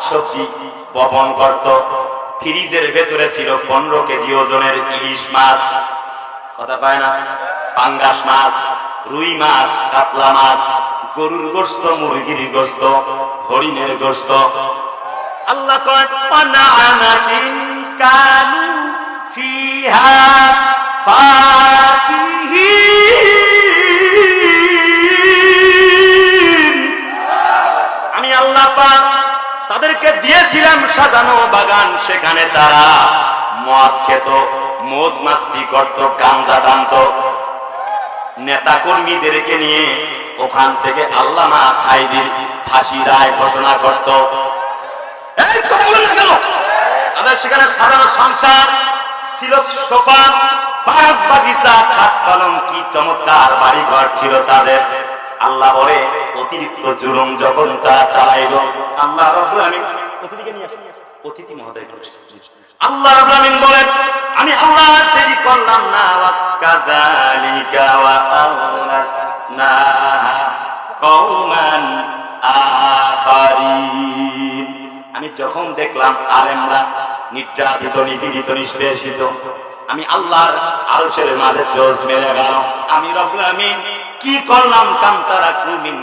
শাকসবজি বপন করত। ফ্রিজের ভেতরে ছিল 15 কেজি ওজনের ইলিশ মাছ, কথা পায় না, পাঙ্গাস মাছ, রুই মাছ, কাতলা মাছ, গরুর গোশত, মুরগির গোশত, হরিণের গোশত। আল্লাহ কয় পানাআমাতিন কানু ফিহা ফাকিহিন। আমি আল্লাহ পাক তাদেরকে দিয়েছিলাম সাজানো বাগান, সেখানে তারা মদ খেত, মৌজ মাস্তি করত, গাঁজা টানত। নেতা কর্মীদেরকে নিয়ে ওখান থেকে আল্লামা সাঈদীর ফাঁসি রায় ঘোষণা করত। এই কথা বলেন না কেন? তাদের সেখানে সাজানো সংসার ছিল, সোফা, বাগ বাগিচা, খাট পালং, কি চমৎকার বাড়ি ঘর ছিল তাদের। আল্লাহ বলে অতিরিক্ত জুলুম যখন তারা চালাইল, আল্লাহ রাব্বুল আলামিন অতিথিকে নিয়ে আসেন, অতিথি মহোদয় আল্লাহ রাব্বুল আলামিন বলেন আমি আল্লাহ দেরি করলাম না, ওয়া কাযালিকা ওয়া আওরাসনা কওমান আখারিন। আমি যখন দেখলাম আলেমরা নির্যাতিত, নিপীড়িত, নিষ্পেষিত, আমি আল্লাহর আরশের মাঝে জোশ মেরে গেল। আমি রব্বুল আলামিন কি করলাম? কাম তারা কুমিন